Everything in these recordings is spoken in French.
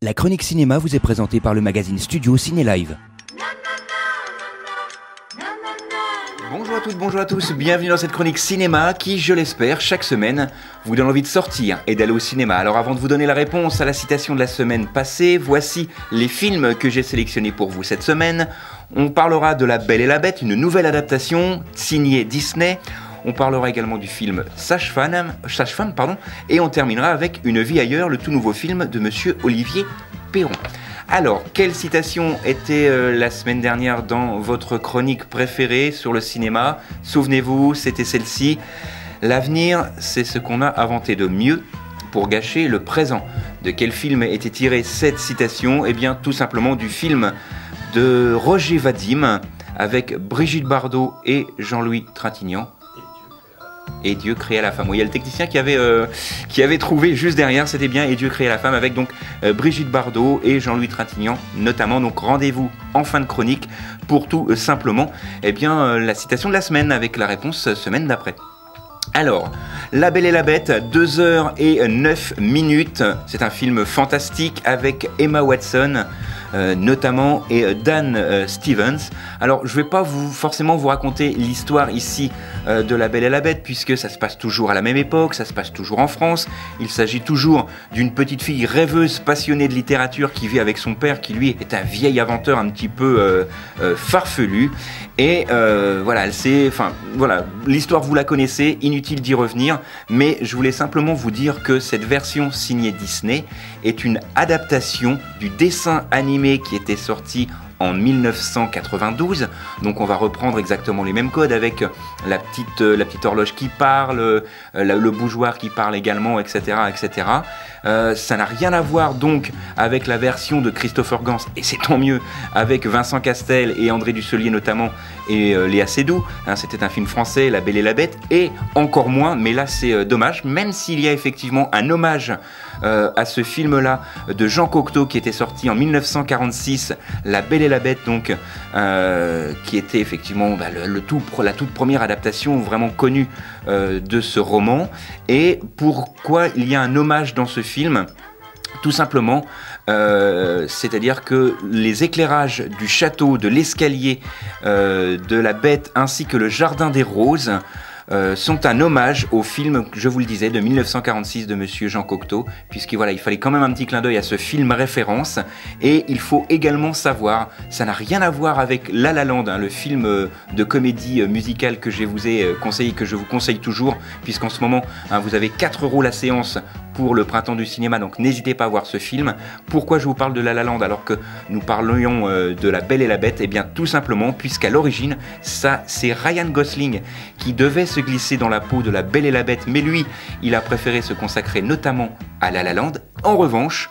La chronique cinéma vous est présentée par le magazine Studio Ciné Live. Bonjour à toutes, bonjour à tous, bienvenue dans cette chronique cinéma qui, je l'espère, chaque semaine vous donne envie de sortir et d'aller au cinéma. Alors avant de vous donner la réponse à la citation de la semaine passée, voici les films que j'ai sélectionnés pour vous cette semaine. On parlera de La Belle et la Bête, une nouvelle adaptation signée Disney. On parlera également du film Sage-Femme, et on terminera avec Une vie ailleurs, le tout nouveau film de monsieur Olivier Perron. Alors, quelle citation était la semaine dernière dans votre chronique préférée sur le cinéma? Souvenez-vous, c'était celle-ci. L'avenir, c'est ce qu'on a inventé de mieux pour gâcher le présent. De quel film était tirée cette citation? Eh bien, tout simplement du film de Roger Vadim avec Brigitte Bardot et Jean-Louis Trintignant. Et Dieu créa la femme. Oui, il y a le technicien qui avait trouvé juste derrière, c'était bien Et Dieu créa la femme avec donc Brigitte Bardot et Jean-Louis Trintignant notamment. Donc rendez-vous en fin de chronique pour tout simplement la citation de la semaine avec la réponse semaine d'après. Alors, La Belle et la Bête, 2h09. C'est un film fantastique avec Emma Watson notamment et Dan Stevens. Alors je ne vais pas forcément vous raconter l'histoire ici de La Belle et la Bête, puisque ça se passe toujours à la même époque, ça se passe toujours en France. Il s'agit toujours d'une petite fille rêveuse, passionnée de littérature, qui vit avec son père, qui lui est un vieil inventeur un petit peu farfelu. Et voilà, l'histoire vous la connaissez, inutile d'y revenir, mais je voulais simplement vous dire que cette version signée Disney est une adaptation du dessin animé qui était sorti en 1992, donc on va reprendre exactement les mêmes codes avec la petite horloge qui parle, le bougeoir qui parle également, etc. etc. Ça n'a rien à voir donc avec la version de Christopher Gans, et c'est tant mieux, avec Vincent Castel et André Dussolier notamment, et Léa Seydoux. C'était un film français, La Belle et la Bête, et encore moins, mais là c'est dommage, même s'il y a effectivement un hommage à ce film-là de Jean Cocteau qui était sorti en 1946, La Belle et la Bête, donc, qui était effectivement la toute première adaptation vraiment connue de ce roman. Et pourquoi il y a un hommage dans ce film? Tout simplement, c'est-à-dire que les éclairages du château, de l'escalier, de la Bête ainsi que le jardin des roses sont un hommage au film, je vous le disais, de 1946 de monsieur Jean Cocteau, puisqu'il fallait quand même un petit clin d'œil à ce film référence. Et il faut également savoir, ça n'a rien à voir avec La La Land, le film de comédie musicale que je vous ai conseillé, que je vous conseille toujours, puisqu'en ce moment vous avez 4 € la séance pour le printemps du cinéma, donc n'hésitez pas à voir ce film. Pourquoi je vous parle de La La Land alors que nous parlions de La Belle et la Bête? Eh bien tout simplement puisqu'à l'origine, c'est Ryan Gosling qui devait se glisser dans la peau de La Belle et la Bête, mais lui, il a préféré se consacrer notamment à La La Land. En revanche,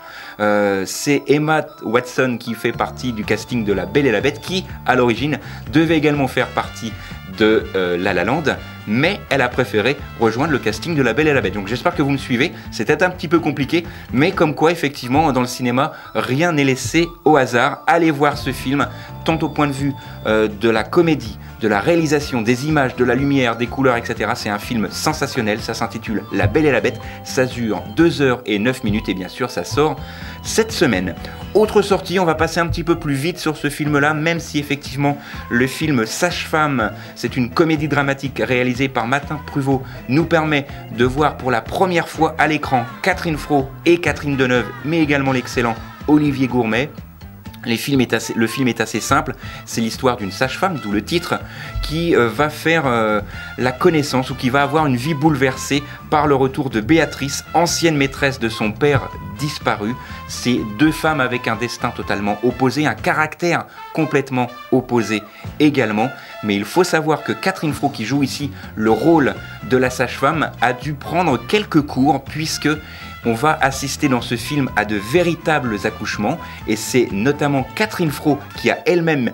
c'est Emma Watson qui fait partie du casting de La Belle et la Bête, qui à l'origine devait également faire partie de La La Land, mais elle a préféré rejoindre le casting de La Belle et la Bête. Donc j'espère que vous me suivez, c'était un petit peu compliqué, mais comme quoi effectivement dans le cinéma, rien n'est laissé au hasard. Allez voir ce film, tant au point de vue de la comédie, de la réalisation, des images, de la lumière, des couleurs, etc. C'est un film sensationnel, ça s'intitule La Belle et la Bête, ça dure 2h09 et bien sûr ça sort cette semaine. Autre sortie, on va passer un petit peu plus vite sur ce film-là, même si effectivement le film Sage-Femme, c'est une comédie dramatique réalisée par Martin Pruvot, nous permet de voir pour la première fois à l'écran Catherine Fro et Catherine Deneuve, mais également l'excellent Olivier Gourmet. Le film est assez simple, c'est l'histoire d'une sage-femme, d'où le titre, qui va faire la connaissance ou qui va avoir une vie bouleversée par le retour de Béatrice, ancienne maîtresse de son père disparu. C'est deux femmes avec un destin totalement opposé, un caractère complètement opposé également. Mais il faut savoir que Catherine Fro, qui joue ici le rôle de la sage-femme, a dû prendre quelques cours puisque on va assister dans ce film à de véritables accouchements, et c'est notamment Catherine Fro qui a elle-même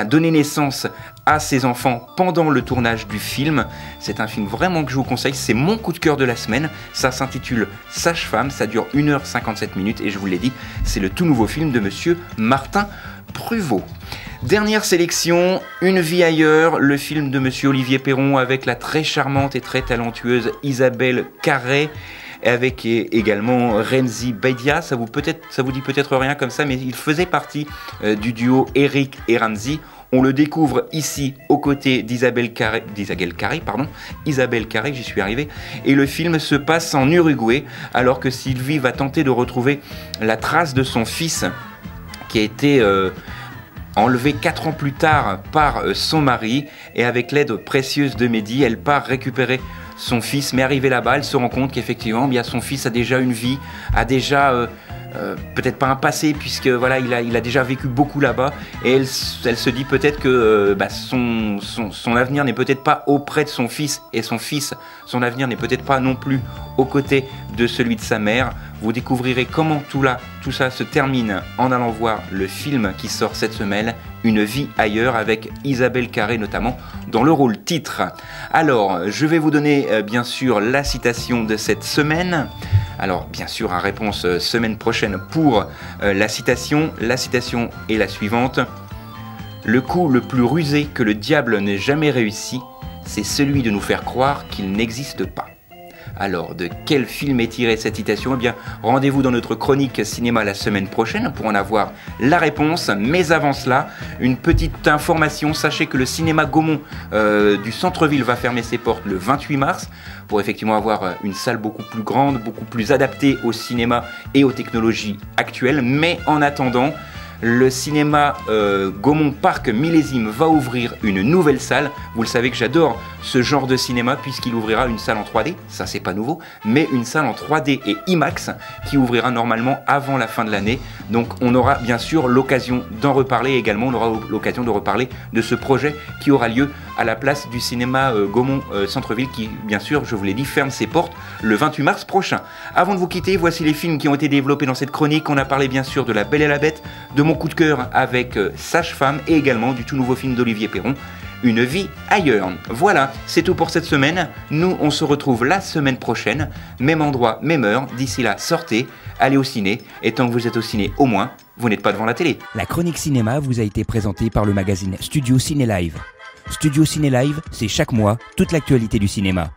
donné naissance à ses enfants pendant le tournage du film. C'est un film vraiment que je vous conseille, c'est mon coup de cœur de la semaine. Ça s'intitule Sage-Femme, ça dure 1h57 et je vous l'ai dit, c'est le tout nouveau film de monsieur Martin Pruvot. Dernière sélection, Une vie ailleurs, le film de monsieur Olivier Perron avec la très charmante et très talentueuse Isabelle Carré. et avec également Remzi Bedia. Ça vous dit peut-être rien comme ça, mais il faisait partie du duo Eric et Ramzi. On le découvre ici aux côtés d'Isabelle Carré, j'y suis arrivé, et le film se passe en Uruguay, alors que Sylvie va tenter de retrouver la trace de son fils qui a été enlevé 4 ans plus tard par son mari, et avec l'aide précieuse de Mehdi, elle part récupérer son fils, mais arrivée là-bas, elle se rend compte qu'effectivement, bien, son fils a déjà une vie, a déjà peut-être pas un passé, puisque voilà, il a déjà vécu beaucoup là-bas, et elle se dit peut-être que son avenir n'est peut-être pas auprès de son fils, et son avenir n'est peut-être pas non plus aux côtés de celui de sa mère. Vous découvrirez comment tout ça se termine en allant voir le film qui sort cette semaine, Une vie ailleurs, avec Isabelle Carré notamment dans le rôle titre. Alors, je vais vous donner bien sûr la citation de cette semaine. Alors, bien sûr, à réponse semaine prochaine pour la citation. La citation est la suivante. Le coup le plus rusé que le diable n'ait jamais réussi, c'est celui de nous faire croire qu'il n'existe pas. Alors, de quel film est tirée cette citation ? Eh bien, rendez-vous dans notre chronique cinéma la semaine prochaine pour en avoir la réponse. Mais avant cela, une petite information. Sachez que le cinéma Gaumont du centre-ville va fermer ses portes le 28 mars pour effectivement avoir une salle beaucoup plus grande, beaucoup plus adaptée au cinéma et aux technologies actuelles. Mais en attendant, le cinéma Gaumont Parc Millésime va ouvrir une nouvelle salle. Vous le savez que j'adore ce genre de cinéma puisqu'il ouvrira une salle en 3D, ça c'est pas nouveau, mais une salle en 3D et IMAX qui ouvrira normalement avant la fin de l'année. Donc on aura bien sûr l'occasion d'en reparler également, on aura l'occasion de reparler de ce projet qui aura lieu à la place du cinéma Gaumont Centre-Ville qui, bien sûr, je vous l'ai dit, ferme ses portes le 28 mars prochain. Avant de vous quitter, voici les films qui ont été développés dans cette chronique. On a parlé bien sûr de La Belle et la Bête, de mon coup de cœur avec Sage-Femme et également du tout nouveau film d'Olivier Perron, Une vie ailleurs. Voilà, c'est tout pour cette semaine. Nous, on se retrouve la semaine prochaine, même endroit, même heure. D'ici là, sortez, allez au ciné, et tant que vous êtes au ciné, au moins, vous n'êtes pas devant la télé. La chronique cinéma vous a été présentée par le magazine Studio Ciné Live. Studio Ciné Live, c'est chaque mois toute l'actualité du cinéma.